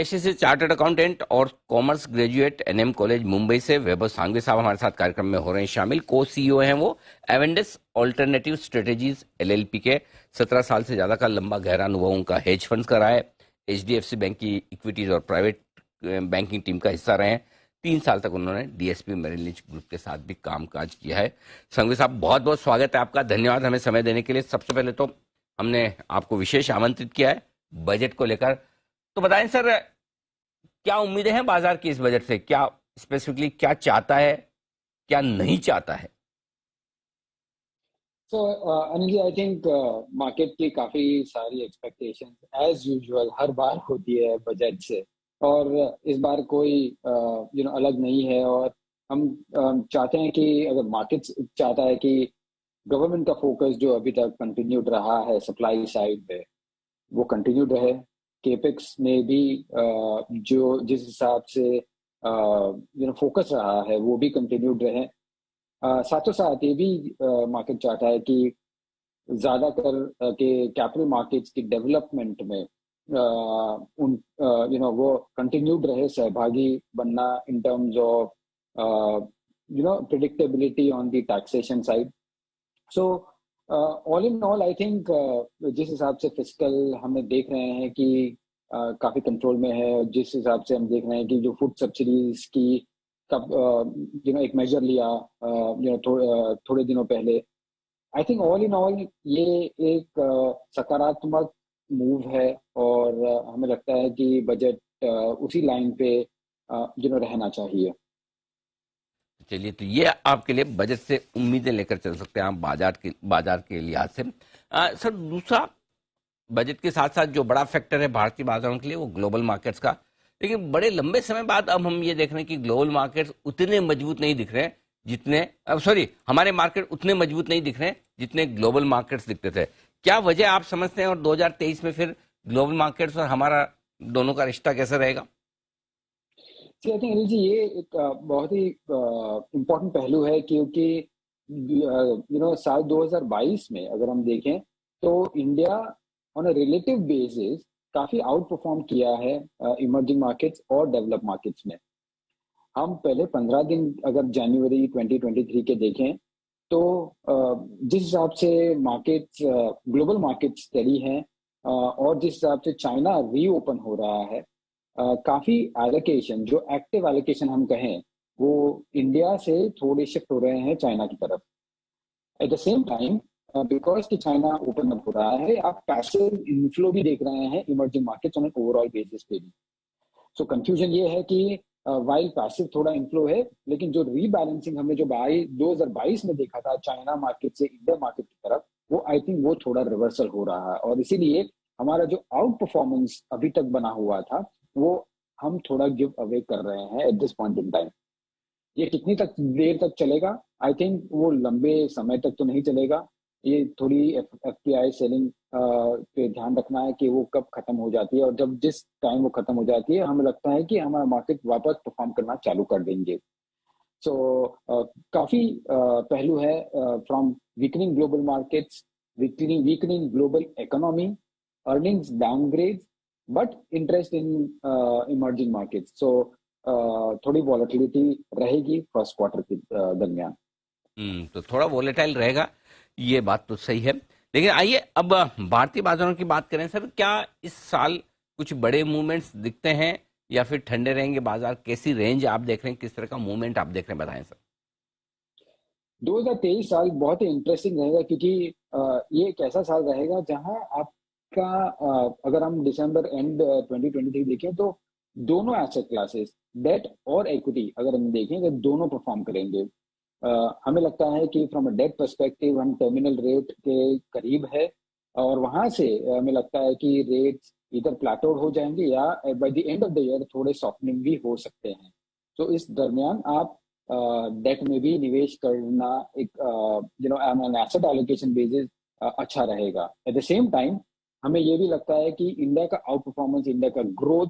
पेशे से chartered accountant और commerce graduate NM college Mumbai से वैभव सांघवी साहब हमारे साथ कार्यक्रम में हो रहे हैं शामिल। को सीईओ हैं वो एवेंडस ऑल्टरनेटिव स्ट्रेटेजीज एलएलपी के। 17 साल से ज्यादा का लंबा गहरा अनुभव उनका हेज फंड्स का रहा है। एचडीएफसी बैंक की इक्विटीज और प्राइवेट बैंकिंग टीम का हिस्सा रहे हैं। 3 साल तक उन्होंने डीएसपी मेरिल लिंच ग्रुप के साथ भी कामकाज किया है। सांघवी साहब, बहुत बहुत स्वागत है आपका, धन्यवाद हमें समय देने के लिए। सबसे पहले तो हमने आपको विशेष आमंत्रित किया है बजट को लेकर, तो बताएं सर, क्या उम्मीदें हैं बाजार की इस बजट से? क्या स्पेसिफिकली क्या चाहता है, क्या नहीं चाहता है? So, Anil ji, I think market की काफी सारी एक्सपेक्टेशंस एज यूजुअल हर बार होती है बजट से, और इस बार कोई अलग नहीं है। और हम चाहते हैं कि अगर मार्केट चाहता है कि गवर्नमेंट का फोकस जो अभी तक कंटिन्यूड रहा है सप्लाई साइड पे, वो कंटिन्यूड रहे। केपेक्स में भी जो जिस हिसाब से फोकस रहा है वो भी कंटिन्यूड रहे। साथों साथ ये भी मार्केट चाहता है कि ज्यादातर के कैपिटल मार्केट्स की डेवलपमेंट में उन वो कंटिन्यूड रहे, सहभागी बनना इन terms of predictability on the taxation side. So all in all I think जिस हिसाब से फिस्कल हमें देख रहे हैं कि काफी कंट्रोल में है, और जिस हिसाब से हम देख रहे हैं कि जो फूड सब्सिडीज की कब एक मेजर लिया थोड़े दिनों पहले, I think all in all ये एक सकारात्मक मूव है। और हमें लगता है कि बजट उसी लाइन पे रहना चाहिए। चलिए, तो ये आपके लिए बजट से उम्मीदें लेकर चल सकते हैं आप बाजार के लिहाज से। सर, दूसरा, बजट के साथ साथ जो बड़ा फैक्टर है भारतीय बाजारों के लिए वो ग्लोबल मार्केट्स का। लेकिन बड़े लंबे समय बाद अब हम ये देख रहे हैं कि ग्लोबल मार्केट्स उतने मजबूत नहीं दिख रहे हैं जितने, हमारे मार्केट उतने मजबूत नहीं दिख रहे हैं जितने ग्लोबल मार्केट्स दिखते थे। क्या वजह आप समझते हैं, और 2023 में फिर ग्लोबल मार्केट्स और हमारा दोनों का रिश्ता कैसा रहेगा? आई थिंक अनिल जी, ये एक बहुत ही इम्पोर्टेंट पहलू है, क्योंकि साल 2022 में अगर हम देखें तो India on a relative basis काफी आउट परफॉर्म किया है इमर्जिंग मार्केट्स और डेवलप मार्केट्स में। हम पहले 15 दिन अगर जनवरी 2023 के देखें तो जिस हिसाब से मार्केट्स ग्लोबल मार्केट्स स्टडी हैं, और जिस हिसाब से चाइना रीओपन हो रहा है, काफी एलोकेशन, जो एक्टिव एलोकेशन हम कहें, वो इंडिया से थोड़े शिफ्ट हो रहे हैं चाइना की तरफ। At the same time, because कि चाइना ओपन अप हो रहा है, आप पैसिव इनफ्लो भी देख रहे हैं emerging markets on overall basis पे भी। सो कंफ्यूजन ये है कि वाइल पैसिव थोड़ा इनफ्लो है, लेकिन जो रीबैलेंसिंग हमने जो 2022 में देखा था चाइना मार्केट से इंडिया मार्केट की तरफ, वो आई थिंक वो थोड़ा रिवर्सल हो रहा है। और इसीलिए हमारा जो आउट परफॉर्मेंस अभी तक बना हुआ था, वो हम थोड़ा गिव अवे कर रहे हैं at this point in time. ये कितनी तक देर तक चलेगा, आई थिंक वो लंबे समय तक तो नहीं चलेगा। ये थोड़ी एफपीआई सेलिंग पे ध्यान रखना है कि वो कब खत्म हो जाती है, और जब जिस टाइम वो खत्म हो जाती है हमें लगता है कि हमारा मार्केट वापस परफॉर्म करना चालू कर देंगे। सो काफी पहलू है, from weakening global markets, weakening global economy, earnings downgrade, but interest in emerging markets. So थोड़ी वॉलेटिलिटी रहेगी फर्स्ट क्वार्टर के दरमियान। तो थोड़ा वोलेटाइल रहेगा, ये बात तो सही है। लेकिन आइए अब भारतीय बाजारों की बात करें। सर, क्या इस साल कुछ बड़े मूवमेंट्स दिखते हैं या फिर ठंडे रहेंगे बाजार? कैसी रेंज आप देख रहे हैं, किस तरह का मूवमेंट आप देख रहे हैं, बताएं सर। 2023 साल बहुत ही इंटरेस्टिंग रहेगा, क्योंकि ये एक ऐसा साल रहेगा जहां आपका अगर हम दिसंबर एंड 2023 देखें तो दोनों एसेट क्लासेस, डेट और इक्विटी, अगर हम देखें तो दोनों परफॉर्म करेंगे। हमें लगता है कि फ्रॉम अ डेट पर्सपेक्टिव हम टर्मिनल रेट के करीब है, और वहां से हमें लगता है कि रेट्स इधर प्लेटोड हो जाएंगे या bye the end of the year थोड़े सॉफ्टनिंग भी हो सकते हैं। तो इस दरमियान आप डेट में भी निवेश करना एक एन एसेट एलोकेशन बेसिस अच्छा रहेगा। एट द सेम टाइम हमें ये भी लगता है कि इंडिया का आउट परफॉर्मेंस, इंडिया का ग्रोथ,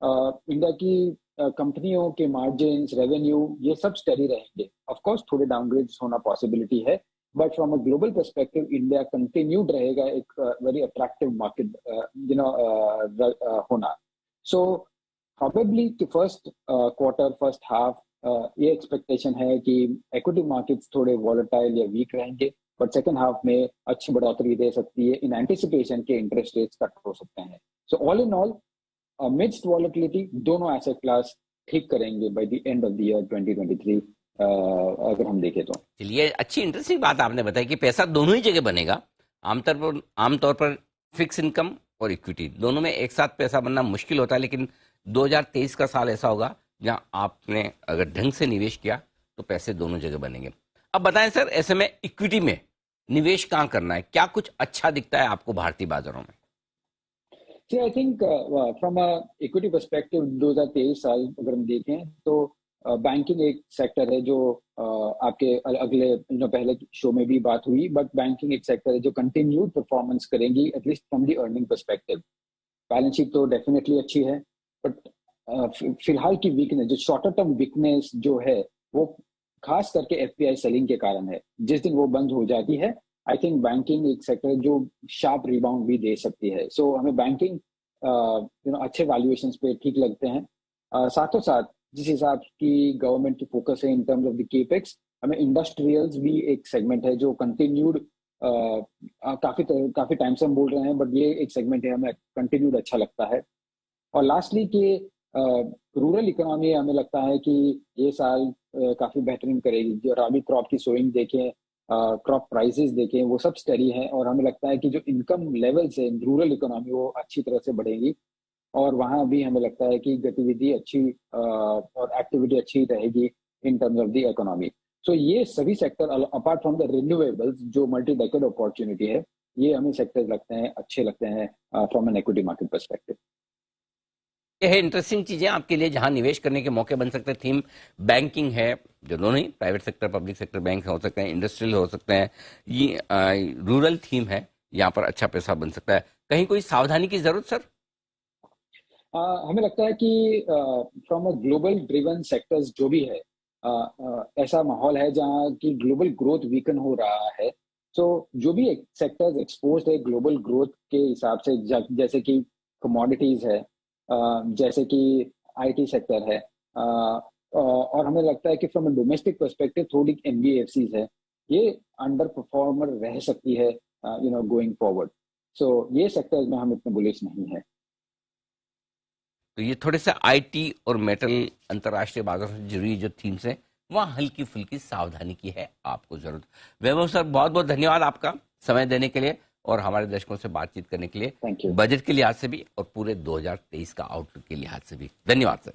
इंडिया की कंपनियों के मार्जिन, रेवेन्यू, ये सब स्टेडी रहेंगे। ऑफ कोर्स थोड़े डाउनग्रेड्स होना पॉसिबिलिटी है, but from a global perspective India continued रहेगा एक वेरी अट्रैक्टिव मार्केट होना। सो प्रॉबेबली कि फर्स्ट क्वार्टर फर्स्ट हाफ ये एक्सपेक्टेशन है कि इक्विटी मार्केट्स थोड़े वॉलेटाइल या वीक रहेंगे, बट सेकेंड हाफ में अच्छी बढ़ोतरी दे सकती है इन एंटिसिपेशन के इंटरेस्ट रेट्स कट हो सकते हैं। So all in all midst volatility दोनों एसेट क्लास ठीक करेंगे by the end of the year 2023 अगर हम देखें तो। चलिए, अच्छी इंटरेस्टिंग बात आपने बताई कि पैसा दोनों ही जगह बनेगा। आमतौर पर फिक्स इनकम और इक्विटी दोनों में एक साथ पैसा बनना मुश्किल होता है, लेकिन 2023 का साल ऐसा होगा जहां आपने अगर ढंग से निवेश किया तो पैसे दोनों जगह बनेंगे। अब बताएं सर, ऐसे में इक्विटी में निवेश कहाँ करना है? क्या कुछ अच्छा दिखता है आपको भारतीय बाजारों में? See, I think from a equity perspective 2023 साल अगर हम देखें तो बैंकिंग एक सेक्टर है जो आपके अगले पहले शो में भी बात हुई, बट बैंकिंग एक सेक्टर है जो कंटिन्यूड परफॉर्मेंस करेंगी at least from the earning perspective. Balance sheet तो डेफिनेटली अच्छी है, बट फिलहाल की वीकनेस, जो शॉर्टर टर्म वीकनेस जो है, वो खास करके एफपीआई सेलिंग के कारण है। जिस दिन वो बंद हो जाती है, आई थिंक बैंकिंग एक सेक्टर जो शार्प रिबाउंड भी दे सकती है। सो हमें बैंकिंग अच्छे वैल्यूएशंस पे ठीक लगते हैं। साथों साथ जिस हिसाब की गवर्नमेंट की फोकस है इन टर्म्स ऑफ द केपेक्स, हमें इंडस्ट्रियल्स भी एक सेगमेंट है जो कंटिन्यूड काफी टाइम से हम बोल रहे हैं, बट ये एक सेगमेंट है हमें कंटिन्यूड अच्छा लगता है। और लास्टली कि रूरल इकोनॉमी हमें लगता है कि ये साल काफी बेहतरीन करेगी। जो अभी क्रॉप की सोइंग देखें, क्रॉप प्राइसेस देखें, वो सब स्टेडी है, और हमें लगता है कि जो इनकम लेवल्स है रूरल इकोनॉमी वो अच्छी तरह से बढ़ेगी, और वहाँ भी हमें लगता है कि गतिविधि अच्छी और एक्टिविटी अच्छी रहेगी in terms of the economy. So ये सभी sector apart from the renewables जो मल्टी डेकेड अपॉर्चुनिटी है, ये हमें सेक्टर्स लगते हैं अच्छे लगते हैं from an equity market perspective. ये है इंटरेस्टिंग चीजें आपके लिए जहां निवेश करने के मौके बन सकते हैं। थीम बैंकिंग है, जो दोनों ही private sector public sector bank हो सकते हैं, इंडस्ट्रियल हो सकते हैं, ये रूरल थीम है, यहाँ पर अच्छा पैसा बन सकता है। कहीं कोई सावधानी की जरूरत सर? हमें लगता है कि from a global driven sectors जो भी है, ऐसा माहौल है जहाँ की ग्लोबल ग्रोथ वीकन हो रहा है। सो जो भी सेक्टर्स एक्सपोज है ग्लोबल ग्रोथ के हिसाब से, जैसे कि कमोडिटीज है, जैसे कि आईटी सेक्टर है, और हमें लगता है कि फ्रॉम अ डोमेस्टिक पर्सपेक्टिव थोड़ी एनबीएफसीज है, ये अंडर परफॉर्मर रह सकती है गोइंग फॉरवर्ड। सो ये सेक्टर्स में हम इतने बुलिश नहीं है। तो ये थोड़े से आईटी और मेटल अंतर्राष्ट्रीय बाजारों से जुड़ी जो थीम्स है, वहाँ हल्की फुल्की सावधानी की है आपको जरूरत। वैभव सर, बहुत बहुत धन्यवाद आपका समय देने के लिए और हमारे दर्शकों से बातचीत करने के लिए। Thank you. बजट के लिहाज से भी और पूरे 2023 का आउटलुक के लिहाज से भी धन्यवाद सर।